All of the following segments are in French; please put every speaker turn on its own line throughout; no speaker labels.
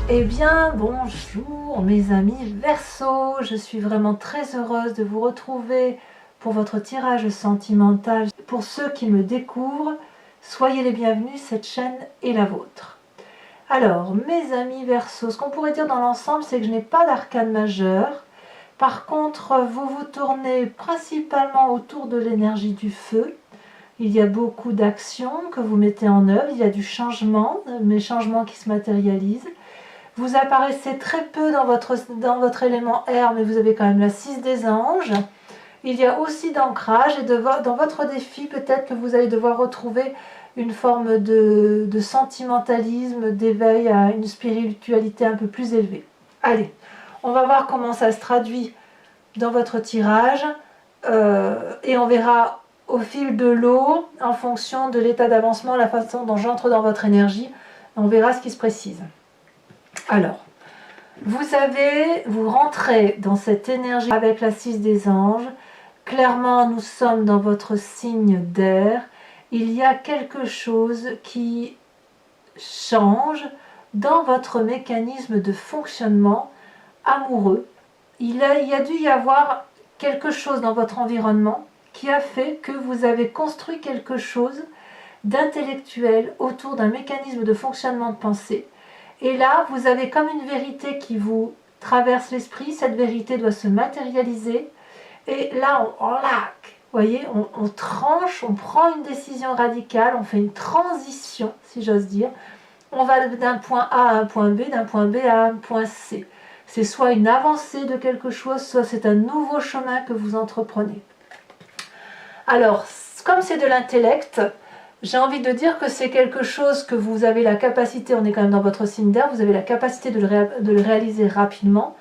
Eh bien, bonjour mes amis Verseau, je suis vraiment très heureuse de vous retrouver pour votre tirage sentimental. Pour ceux qui me découvrent, soyez les bienvenus, cette chaîne est la vôtre. Alors, mes amis Verseau, ce qu'on pourrait dire dans l'ensemble, c'est que je n'ai pas d'arcane majeur. Par contre, vous vous tournez principalement autour de l'énergie du feu. Il y a beaucoup d'actions que vous mettez en œuvre, il y a du changement, mais changements qui se matérialisent. Vous apparaissez très peu dans votre élément air, mais vous avez quand même la 6 des anges. Il y a aussi d'ancrage, et dans votre défi, peut-être que vous allez devoir retrouver une forme de sentimentalisme, d'éveil à une spiritualité un peu plus élevée. Allez, on va voir comment ça se traduit dans votre tirage, et on verra au fil de l'eau, en fonction de l'état d'avancement, la façon dont j'entre dans votre énergie, on verra ce qui se précise. Alors, vous rentrez dans cette énergie avec la 6 des anges. Clairement, nous sommes dans votre signe d'air. Il y a quelque chose qui change dans votre mécanisme de fonctionnement amoureux. Il y a dû y avoir quelque chose dans votre environnement qui a fait que vous avez construit quelque chose d'intellectuel autour d'un mécanisme de fonctionnement de pensée. Et là, vous avez comme une vérité qui vous traverse l'esprit. Cette vérité doit se matérialiser. Et là, voyez, on tranche, on prend une décision radicale, on fait une transition, si j'ose dire. On va d'un point A à un point B, d'un point B à un point C. C'est soit une avancée de quelque chose, soit c'est un nouveau chemin que vous entreprenez. Alors, comme c'est de l'intellect, j'ai envie de dire que c'est quelque chose que vous avez la capacité, on est quand même dans votre signe d'air, vous avez la capacité de le réaliser rapidement,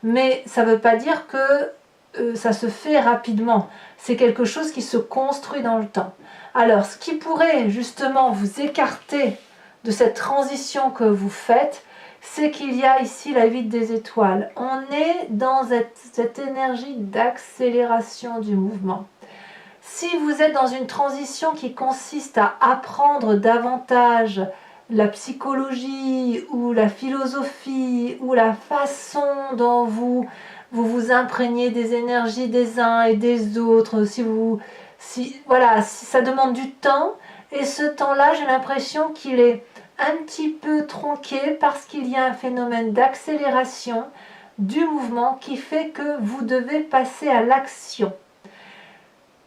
mais ça ne veut pas dire que ça se fait rapidement. C'est quelque chose qui se construit dans le temps. Alors, ce qui pourrait justement vous écarter de cette transition que vous faites, c'est qu'il y a ici la 8 des étoiles. On est dans cette énergie d'accélération du mouvement. Si vous êtes dans une transition qui consiste à apprendre davantage la psychologie ou la philosophie ou la façon dont vous imprégnez des énergies des uns et des autres, si ça demande du temps, et ce temps-là, j'ai l'impression qu'il est un petit peu tronqué parce qu'il y a un phénomène d'accélération du mouvement qui fait que vous devez passer à l'action.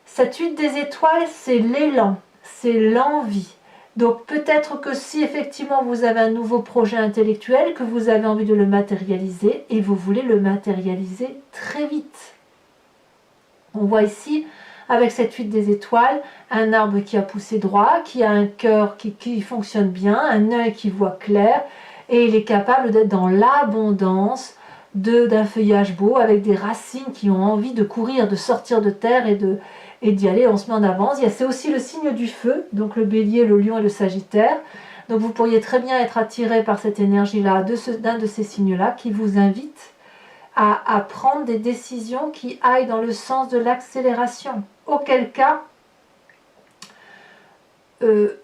Cette 8 des étoiles, c'est l'élan, c'est l'envie. Donc peut-être que si effectivement vous avez un nouveau projet intellectuel, que vous avez envie de le matérialiser, et vous voulez le matérialiser très vite. On voit ici, avec cette 8 des étoiles, un arbre qui a poussé droit, qui a un cœur qui fonctionne bien, un œil qui voit clair, et il est capable d'être dans l'abondance d'un feuillage beau, avec des racines qui ont envie de courir, de sortir de terre et d'y aller. On se met en avance. C'est aussi le signe du feu, donc le bélier, le lion et le sagittaire. Donc vous pourriez très bien être attiré par cette énergie-là, d'un de ces signes-là, qui vous invite à prendre des décisions qui aillent dans le sens de l'accélération. Auquel cas,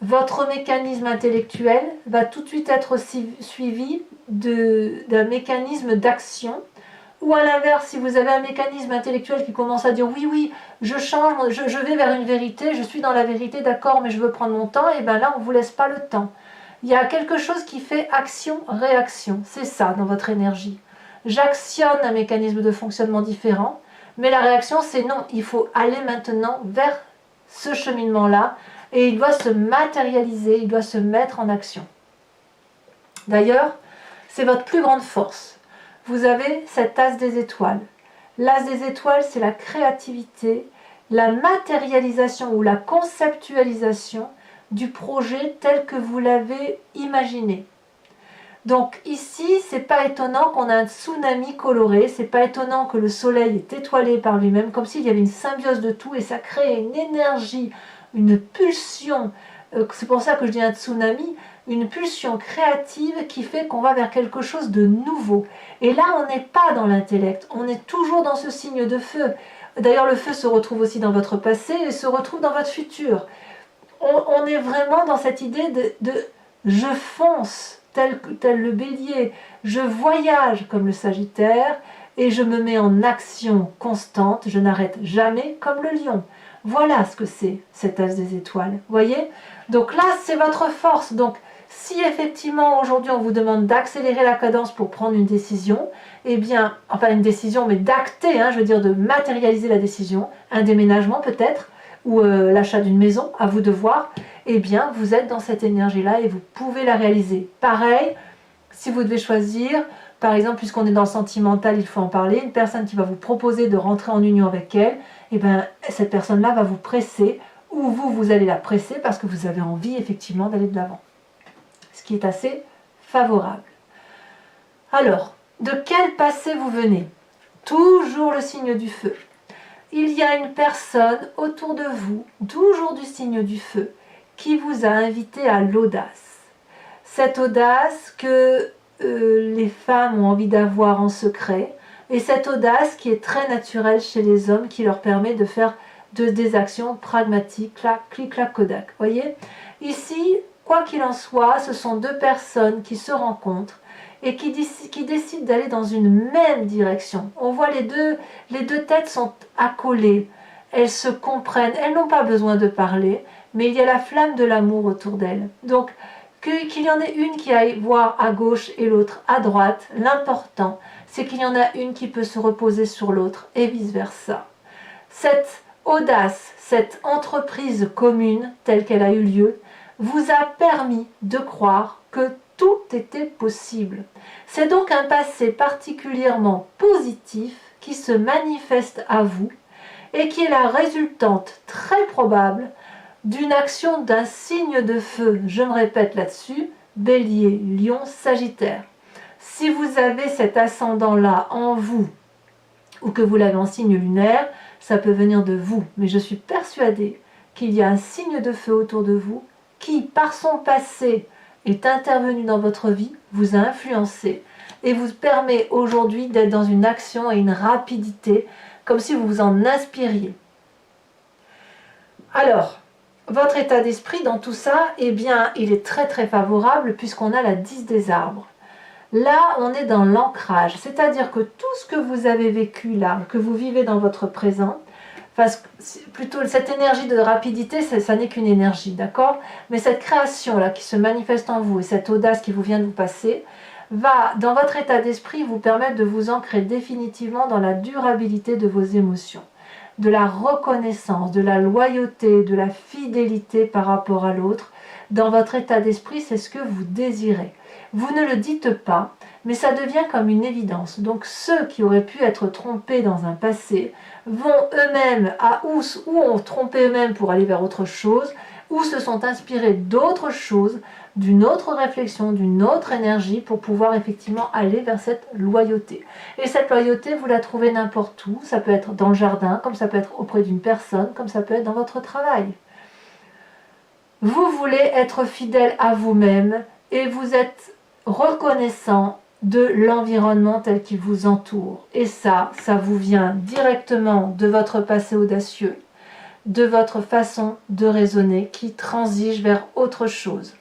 votre mécanisme intellectuel va tout de suite être suivi d'un mécanisme d'action. Ou à l'inverse, si vous avez un mécanisme intellectuel qui commence à dire oui, je change, je vais vers une vérité, je suis dans la vérité, d'accord, mais je veux prendre mon temps, et bien là, on ne vous laisse pas le temps. Il y a quelque chose qui fait action-réaction. C'est ça dans votre énergie. J'actionne un mécanisme de fonctionnement différent, mais la réaction, c'est non, il faut aller maintenant vers ce cheminement-là, et il doit se matérialiser, il doit se mettre en action. D'ailleurs, c'est votre plus grande force. Vous avez cet as des étoiles. L'as des étoiles, c'est la créativité, la matérialisation ou la conceptualisation du projet tel que vous l'avez imaginé. Donc ici, c'est pas étonnant qu'on a un tsunami coloré, c'est pas étonnant que le soleil est étoilé par lui-même, comme s'il y avait une symbiose de tout et ça crée une énergie, une pulsion. C'est pour ça que je dis un tsunami, une pulsion créative qui fait qu'on va vers quelque chose de nouveau. Et là, on n'est pas dans l'intellect, on est toujours dans ce signe de feu. D'ailleurs, le feu se retrouve aussi dans votre passé et se retrouve dans votre futur. On est vraiment dans cette idée de je fonce, tel le bélier, je voyage comme le sagittaire et je me mets en action constante, je n'arrête jamais comme le lion. Voilà ce que c'est cet as des étoiles, voyez? Donc là, c'est votre force. Donc si effectivement aujourd'hui on vous demande d'accélérer la cadence pour prendre une décision, eh bien, enfin une décision, mais d'acter, je veux dire de matérialiser la décision, un déménagement peut-être, ou l'achat d'une maison, à vous de voir, eh bien vous êtes dans cette énergie-là et vous pouvez la réaliser. Pareil, si vous devez choisir, par exemple, puisqu'on est dans le sentimental, il faut en parler, une personne qui va vous proposer de rentrer en union avec elle, eh bien cette personne-là va vous presser, ou vous allez la presser parce que vous avez envie effectivement d'aller de l'avant. Ce qui est assez favorable. Alors, de quel passé vous venez? Toujours le signe du feu. Il y a une personne autour de vous, toujours du signe du feu, qui vous a invité à l'audace. Cette audace que les femmes ont envie d'avoir en secret, et cette audace qui est très naturelle chez les hommes, qui leur permet de faire des actions pragmatiques, clic, clac, Kodak. Voyez? Ici, quoi qu'il en soit, ce sont deux personnes qui se rencontrent et qui décident d'aller dans une même direction. On voit les deux têtes sont accolées, elles se comprennent, elles n'ont pas besoin de parler, mais il y a la flamme de l'amour autour d'elles. Donc, qu'il y en ait une qui aille voir à gauche et l'autre à droite, l'important, c'est qu'il y en a une qui peut se reposer sur l'autre et vice-versa. Cette audace, cette entreprise commune telle qu'elle a eu lieu, vous a permis de croire que tout était possible. C'est donc un passé particulièrement positif qui se manifeste à vous et qui est la résultante très probable d'une action d'un signe de feu. Je me répète là-dessus, Bélier, Lion, Sagittaire. Si vous avez cet ascendant-là en vous ou que vous l'avez en signe lunaire, ça peut venir de vous. Mais je suis persuadée qu'il y a un signe de feu autour de vous qui, par son passé, est intervenu dans votre vie, vous a influencé et vous permet aujourd'hui d'être dans une action et une rapidité, comme si vous vous en inspiriez. Alors, votre état d'esprit dans tout ça, eh bien, il est très très favorable puisqu'on a la 10 des arbres. Là, on est dans l'ancrage, c'est-à-dire que tout ce que vous avez vécu là, que vous vivez dans votre présent, plutôt cette énergie de rapidité, ça n'est qu'une énergie, d'accord? Mais cette création-là qui se manifeste en vous et cette audace qui vous vient de vous passer, va, dans votre état d'esprit, vous permettre de vous ancrer définitivement dans la durabilité de vos émotions, de la reconnaissance, de la loyauté, de la fidélité par rapport à l'autre. Dans votre état d'esprit, c'est ce que vous désirez. Vous ne le dites pas, mais ça devient comme une évidence. Donc ceux qui auraient pu être trompés dans un passé vont eux-mêmes, ou ont trompé eux-mêmes pour aller vers autre chose, ou se sont inspirés d'autre chose, d'une autre réflexion, d'une autre énergie pour pouvoir effectivement aller vers cette loyauté. Et cette loyauté, vous la trouvez n'importe où, ça peut être dans le jardin, comme ça peut être auprès d'une personne, comme ça peut être dans votre travail. Vous voulez être fidèle à vous-même et vous êtes reconnaissant de l'environnement tel qu'il vous entoure. Et ça vous vient directement de votre passé audacieux, de votre façon de raisonner qui transige vers autre chose.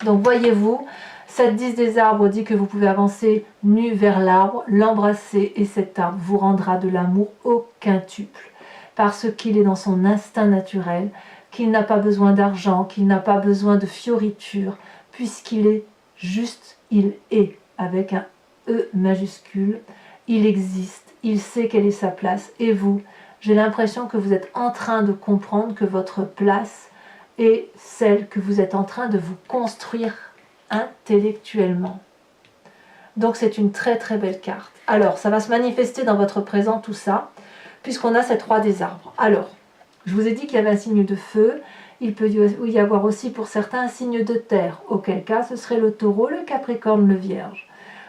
Donc voyez-vous, cette 10 des arbres dit que vous pouvez avancer nu vers l'arbre, l'embrasser et cet arbre vous rendra de l'amour au quintuple parce qu'il est dans son instinct naturel, qu'il n'a pas besoin d'argent, qu'il n'a pas besoin de fioritures, puisqu'il est juste, il est, avec un E majuscule, il existe, il sait quelle est sa place. Et vous, j'ai l'impression que vous êtes en train de comprendre que votre place est celle que vous êtes en train de vous construire intellectuellement. Donc c'est une très très belle carte. Alors, ça va se manifester dans votre présent tout ça, puisqu'on a cette roi des arbres. Alors, je vous ai dit qu'il y avait un signe de feu, il peut y avoir aussi pour certains un signe de terre, auquel cas ce serait le taureau, le capricorne, le vierge.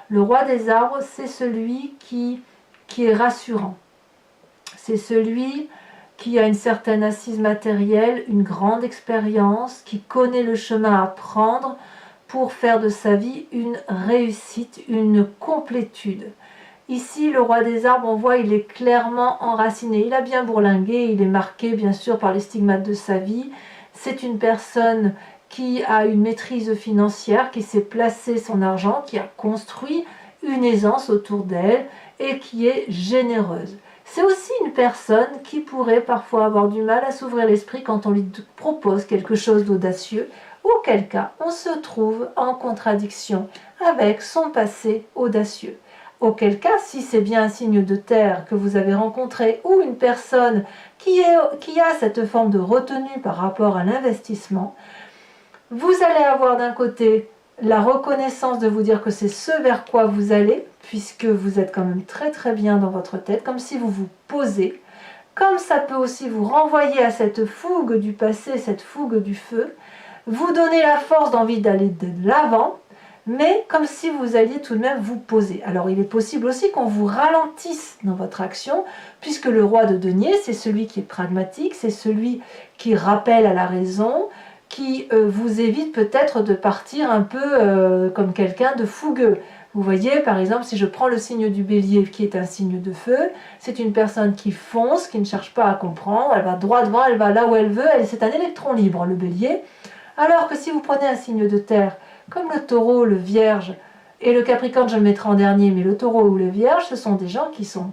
Le roi des arbres, c'est celui qui est rassurant. C'est celui qui a une certaine assise matérielle, une grande expérience, qui connaît le chemin à prendre pour faire de sa vie une réussite, une complétude. Ici, le roi des arbres, on voit, il est clairement enraciné. Il a bien bourlingué, il est marqué bien sûr par les stigmates de sa vie. C'est une personne qui a une maîtrise financière, qui sait placer son argent, qui a construit une aisance autour d'elle et qui est généreuse. C'est aussi une personne qui pourrait parfois avoir du mal à s'ouvrir l'esprit quand on lui propose quelque chose d'audacieux, auquel cas on se trouve en contradiction avec son passé audacieux. Auquel cas, si c'est bien un signe de terre que vous avez rencontré ou une personne qui a cette forme de retenue par rapport à l'investissement, vous allez avoir d'un côté la reconnaissance de vous dire que c'est ce vers quoi vous allez, puisque vous êtes quand même très très bien dans votre tête, comme si vous vous posez, comme ça peut aussi vous renvoyer à cette fougue du passé, cette fougue du feu, vous donner la force d'envie d'aller de l'avant, mais comme si vous alliez tout de même vous poser. Alors il est possible aussi qu'on vous ralentisse dans votre action, puisque le roi de denier, c'est celui qui est pragmatique, c'est celui qui rappelle à la raison, qui vous évite peut-être de partir un peu comme quelqu'un de fougueux. Vous voyez, par exemple, si je prends le signe du bélier, qui est un signe de feu, c'est une personne qui fonce, qui ne cherche pas à comprendre, elle va droit devant, elle va là où elle veut, c'est un électron libre, le bélier. Alors que si vous prenez un signe de terre, comme le taureau, le vierge, et le capricorne, je le mettrai en dernier, mais le taureau ou le vierge, ce sont des gens qui sont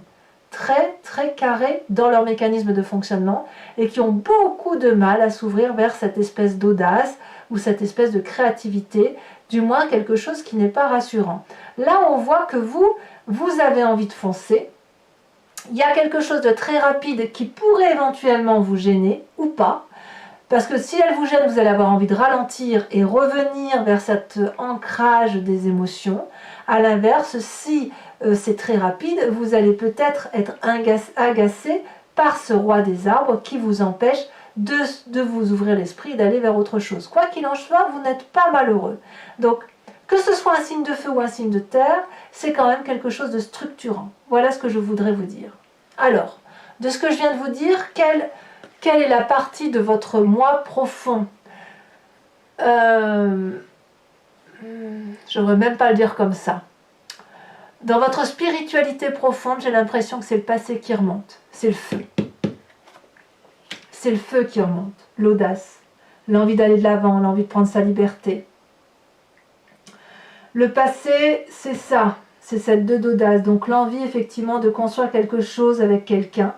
très très carrés dans leur mécanisme de fonctionnement et qui ont beaucoup de mal à s'ouvrir vers cette espèce d'audace ou cette espèce de créativité, du moins quelque chose qui n'est pas rassurant. Là, on voit que vous avez envie de foncer. Il y a quelque chose de très rapide qui pourrait éventuellement vous gêner ou pas. Parce que si elle vous gêne, vous allez avoir envie de ralentir et revenir vers cet ancrage des émotions. À l'inverse, si c'est très rapide, vous allez peut-être être agacé par ce roi des arbres qui vous empêche de vous ouvrir l'esprit et d'aller vers autre chose. Quoi qu'il en soit, vous n'êtes pas malheureux. Donc, que ce soit un signe de feu ou un signe de terre, c'est quand même quelque chose de structurant. Voilà ce que je voudrais vous dire. Alors, de ce que je viens de vous dire, quelle est la partie de votre moi profond? Je n'aimerais même pas le dire comme ça. Dans votre spiritualité profonde, j'ai l'impression que c'est le passé qui remonte. C'est le feu. C'est le feu qui remonte. L'audace. L'envie d'aller de l'avant, l'envie de prendre sa liberté. Le passé, c'est ça. C'est cette d'audace. Donc l'envie, effectivement, de construire quelque chose avec quelqu'un.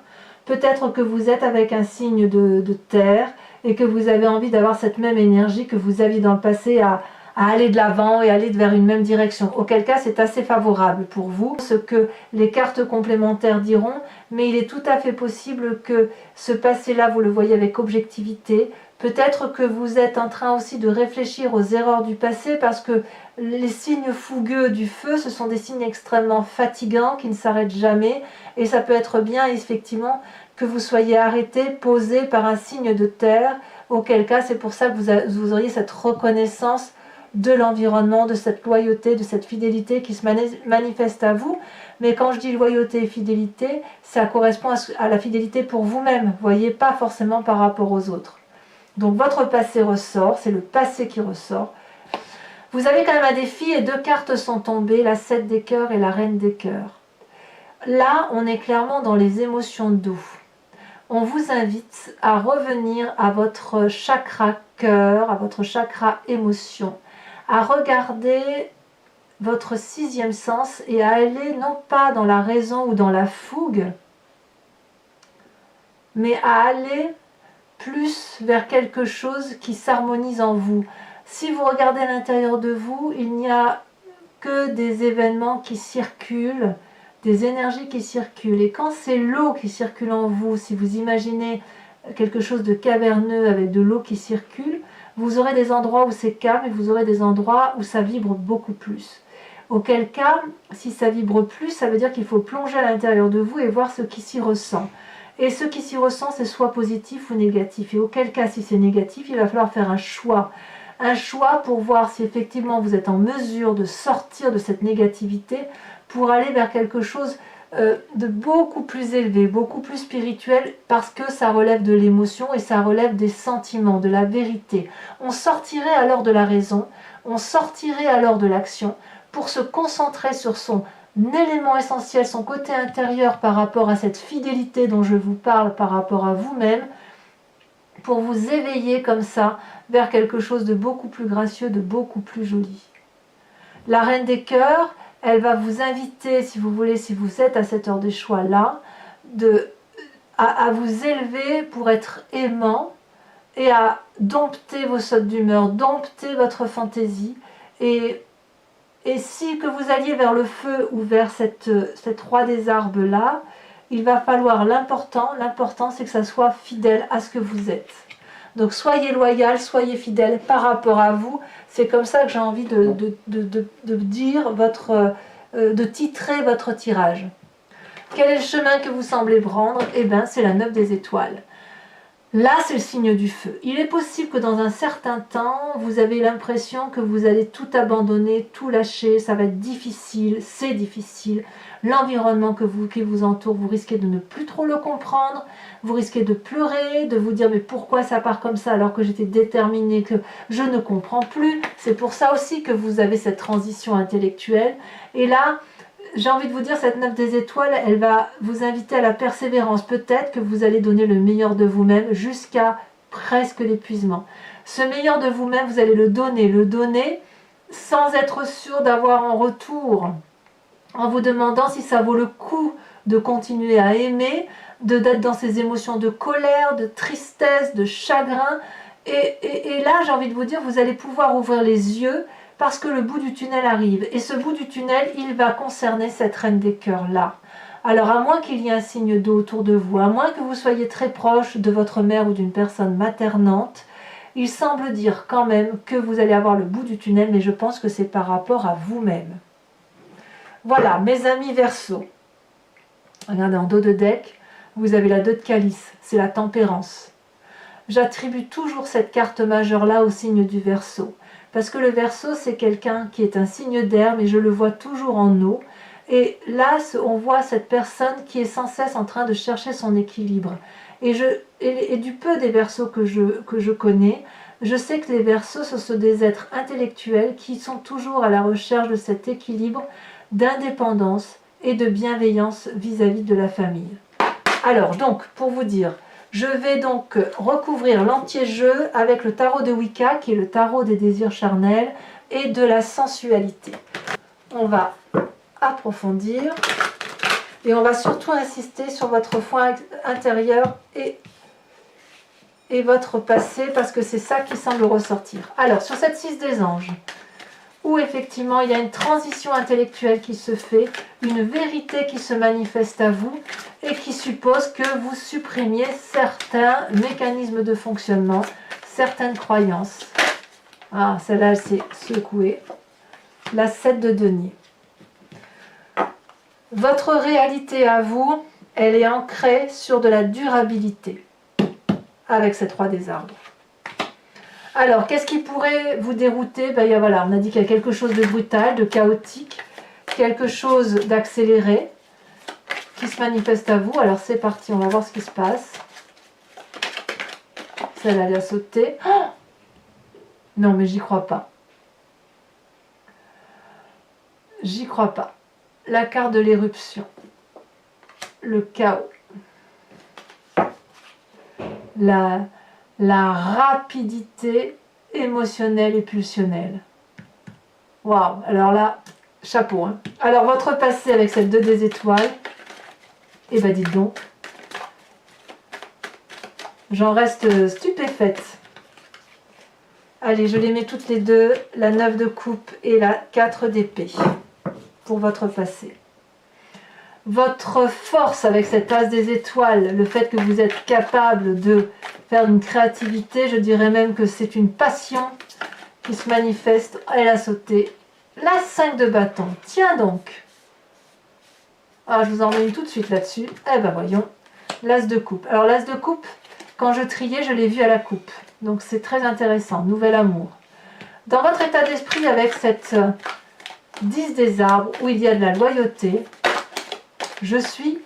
Peut-être que vous êtes avec un signe de terre et que vous avez envie d'avoir cette même énergie que vous aviez dans le passé à aller de l'avant et aller vers une même direction. Auquel cas, c'est assez favorable pour vous, ce que les cartes complémentaires diront, mais il est tout à fait possible que ce passé-là, vous le voyez avec objectivité. Peut-être que vous êtes en train aussi de réfléchir aux erreurs du passé parce que les signes fougueux du feu, ce sont des signes extrêmement fatigants qui ne s'arrêtent jamais et ça peut être bien effectivement que vous soyez arrêté, posé par un signe de terre, auquel cas c'est pour ça que vous auriez cette reconnaissance de l'environnement, de cette loyauté, de cette fidélité qui se manifeste à vous. Mais quand je dis loyauté et fidélité, ça correspond à la fidélité pour vous-même, voyez, pas forcément par rapport aux autres. Donc votre passé ressort, c'est le passé qui ressort. Vous avez quand même un défi et 2 cartes sont tombées, la 7 des cœurs et la reine des cœurs. Là, on est clairement dans les émotions doux. On vous invite à revenir à votre chakra cœur, à votre chakra émotion, à regarder votre 6e sens et à aller non pas dans la raison ou dans la fougue, mais à aller plus vers quelque chose qui s'harmonise en vous. Si vous regardez à l'intérieur de vous, il n'y a que des événements qui circulent, des énergies qui circulent. Et quand c'est l'eau qui circule en vous, si vous imaginez quelque chose de caverneux avec de l'eau qui circule, vous aurez des endroits où c'est calme et vous aurez des endroits où ça vibre beaucoup plus. Auquel cas, si ça vibre plus, ça veut dire qu'il faut plonger à l'intérieur de vous et voir ce qui s'y ressent. Et ce qui s'y ressent, c'est soit positif ou négatif. Et auquel cas, si c'est négatif, il va falloir faire un choix. Un choix pour voir si effectivement vous êtes en mesure de sortir de cette négativité pour aller vers quelque chose de beaucoup plus élevé, beaucoup plus spirituel, parce que ça relève de l'émotion et ça relève des sentiments, de la vérité. On sortirait alors de la raison, on sortirait alors de l'action pour se concentrer sur son élément essentiel, son côté intérieur par rapport à cette fidélité dont je vous parle, par rapport à vous-même, pour vous éveiller comme ça vers quelque chose de beaucoup plus gracieux, de beaucoup plus joli. La reine des cœurs, elle va vous inviter, si vous voulez, si vous êtes à cette heure des choix là, à vous élever pour être aimant et à dompter vos sautes d'humeur, dompter votre fantaisie. Et si que vous alliez vers le feu ou vers cette roi des arbres là, il va falloir l'important c'est que ça soit fidèle à ce que vous êtes. Donc soyez loyal, soyez fidèle par rapport à vous. C'est comme ça que j'ai envie de dire de titrer votre tirage. Quel est le chemin que vous semblez prendre? Eh bien, c'est la 9 des étoiles. Là, c'est le signe du feu. Il est possible que dans un certain temps, vous avez l'impression que vous allez tout abandonner, tout lâcher, ça va être difficile, c'est difficile. L'environnement qui vous entoure, vous risquez de ne plus trop le comprendre, vous risquez de pleurer, de vous dire mais pourquoi ça part comme ça alors que j'étais déterminée, que je ne comprends plus. C'est pour ça aussi que vous avez cette transition intellectuelle. Et là, j'ai envie de vous dire, cette 9 des étoiles, elle va vous inviter à la persévérance. Peut-être que vous allez donner le meilleur de vous-même jusqu'à presque l'épuisement. Ce meilleur de vous-même, vous allez le donner sans être sûr d'avoir en retour, en vous demandant si ça vaut le coup de continuer à aimer, d'être dans ces émotions de colère, de tristesse, de chagrin. Et là, j'ai envie de vous dire, vous allez pouvoir ouvrir les yeux parce que le bout du tunnel arrive. Et ce bout du tunnel, il va concerner cette reine des cœurs-là. Alors, à moins qu'il y ait un signe d'eau autour de vous, à moins que vous soyez très proche de votre mère ou d'une personne maternante, il semble dire quand même que vous allez avoir le bout du tunnel, mais je pense que c'est par rapport à vous-même. Voilà, mes amis Verseau. Regardez, en dos de deck, vous avez la 2 de calice, c'est la tempérance. J'attribue toujours cette carte majeure-là au signe du Verseau. Parce que le Verseau, c'est quelqu'un qui est un signe d'air, mais je le vois toujours en eau. Et là, on voit cette personne qui est sans cesse en train de chercher son équilibre. Et du peu des Verseaux que je connais, je sais que les Verseaux, ce sont des êtres intellectuels qui sont toujours à la recherche de cet équilibre d'indépendance et de bienveillance vis-à-vis de la famille. Alors, donc, pour vous dire, je vais donc recouvrir l'entier jeu avec le tarot de Wicca, qui est le tarot des désirs charnels et de la sensualité. On va approfondir et on va surtout insister sur votre foi intérieur et votre passé, parce que c'est ça qui semble ressortir. Alors, sur cette 6 des anges, où effectivement il y a une transition intellectuelle qui se fait, une vérité qui se manifeste à vous et qui suppose que vous supprimiez certains mécanismes de fonctionnement, certaines croyances. Ah, celle-là, elle s'est secouée. La 7 de denier. Votre réalité à vous, elle est ancrée sur de la durabilité avec cette 3 des arbres. Alors, qu'est-ce qui pourrait vous dérouter? Voilà, on a dit qu'il y a quelque chose de brutal, de chaotique, quelque chose d'accéléré qui se manifeste à vous. Alors, c'est parti, on va voir ce qui se passe. Celle-là, elle a sauté. Oh, non, mais j'y crois pas. J'y crois pas. La carte de l'éruption. Le chaos. La rapidité émotionnelle et pulsionnelle. Waouh, alors là, chapeau. Hein. Alors, votre passé avec cette 2 des étoiles, eh ben dites donc, j'en reste stupéfaite. Allez, je les mets toutes les deux, la 9 de coupe et la 4 d'épée, pour votre passé. Votre force avec cette as des étoiles, le fait que vous êtes capable de faire une créativité, je dirais même que c'est une passion qui se manifeste. Elle a sauté. La 5 de bâton, tiens donc. Ah, je vous en mets une tout de suite là-dessus. Eh ben voyons, l'as de coupe. Alors l'as de coupe, quand je triais, je l'ai vu à la coupe. Donc c'est très intéressant, nouvel amour. Dans votre état d'esprit avec cette 10 des arbres, où il y a de la loyauté, je suis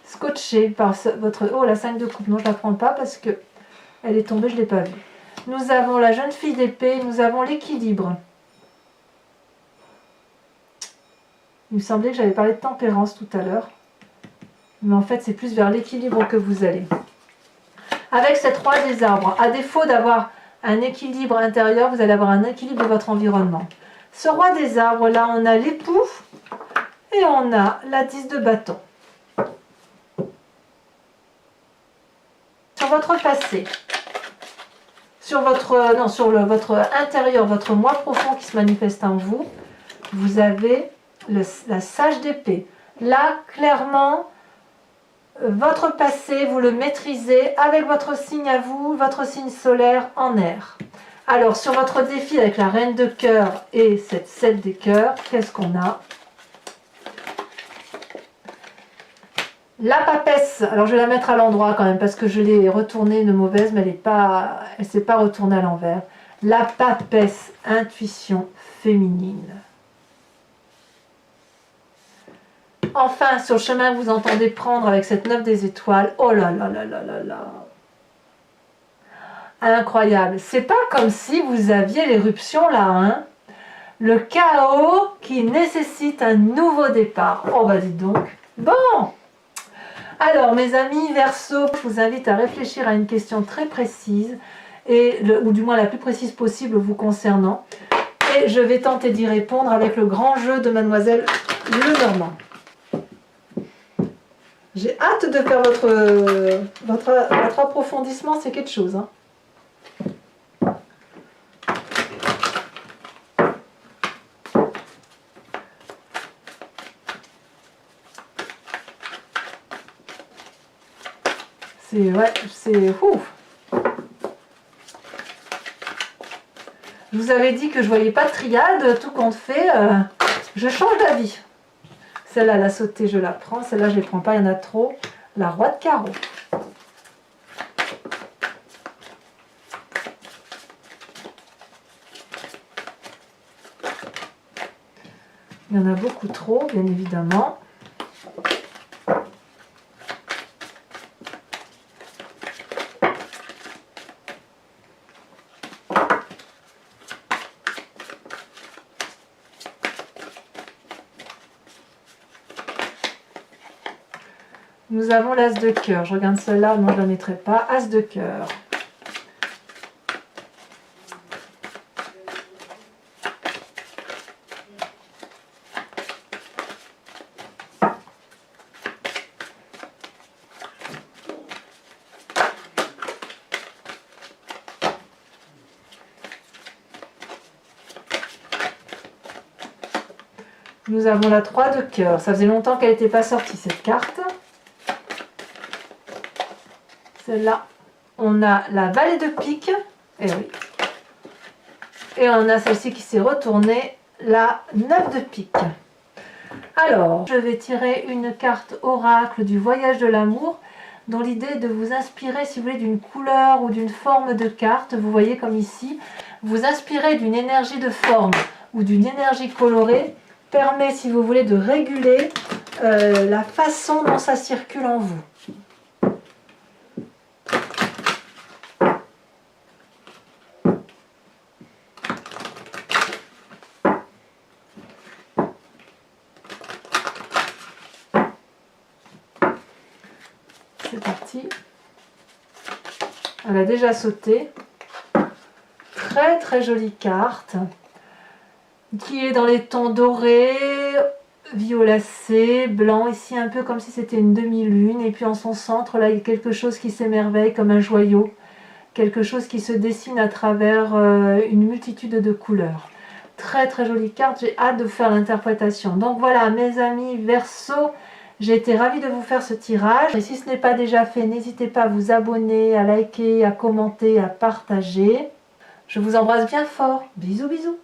scotchée par votre... Oh, la 5 de coupe, non, je ne la prends pas parce que elle est tombée, je ne l'ai pas vue. Nous avons la jeune fille d'épée, nous avons l'équilibre. Il me semblait que j'avais parlé de tempérance tout à l'heure. Mais en fait, c'est plus vers l'équilibre que vous allez. avec cette roi des arbres. À défaut d'avoir un équilibre intérieur, vous allez avoir un équilibre de votre environnement. Ce roi des arbres, là, on a l'époux et on a la 10 de bâton. Sur votre passé, sur votre intérieur, votre moi profond qui se manifeste en vous, vous avez la sage d'épée. Là, clairement, votre passé, vous le maîtrisez avec votre signe à vous, votre signe solaire en air. Alors, sur votre défi avec la reine de cœur et cette 7 des cœurs, qu'est-ce qu'on a? La papesse, alors je vais la mettre à l'endroit quand même parce que je l'ai retournée de mauvaise, mais elle ne s'est pas retournée à l'envers. La papesse, intuition féminine. Enfin, sur le chemin que vous entendez prendre avec cette 9 des étoiles, oh là là là là là là. Incroyable. C'est pas comme si vous aviez l'éruption là, hein. Le chaos qui nécessite un nouveau départ. Oh bah dites donc. Bon. Alors, mes amis Verseau, je vous invite à réfléchir à une question très précise, ou du moins la plus précise possible vous concernant. Et je vais tenter d'y répondre avec le grand jeu de Mademoiselle Lenormand. J'ai hâte de faire votre approfondissement, c'est quelque chose. Hein. C'est ouf. Je vous avais dit que je voyais pas de triade, tout compte fait, je change d'avis. Celle-là, la sautée, je la prends. Celle-là, je ne les prends pas, il y en a trop. La roi de carreau. Il y en a beaucoup trop, bien évidemment. Nous avons l'as de cœur. Je regarde celle-là, non, je ne la mettrai pas. As de cœur. Nous avons la 3 de cœur. Ça faisait longtemps qu'elle n'était pas sortie, cette carte. Celle-là, on a la vallée de pique. Et oui. Et on a celle-ci qui s'est retournée, la 9 de pique. Alors, je vais tirer une carte oracle du voyage de l'amour, dont l'idée est de vous inspirer, si vous voulez, d'une couleur ou d'une forme de carte. Vous voyez comme ici, vous inspirer d'une énergie de forme ou d'une énergie colorée permet, si vous voulez, de réguler la façon dont ça circule en vous. C'est parti. Elle a déjà sauté. Très très jolie carte qui est dans les tons dorés, violacé, blanc, ici un peu comme si c'était une demi-lune, et puis en son centre là il y a quelque chose qui s'émerveille comme un joyau, quelque chose qui se dessine à travers une multitude de couleurs. Très très jolie carte, j'ai hâte de faire l'interprétation. Donc voilà mes amis Verseau, j'ai été ravie de vous faire ce tirage, et si ce n'est pas déjà fait, n'hésitez pas à vous abonner, à liker, à commenter, à partager. Je vous embrasse bien fort, bisous bisous.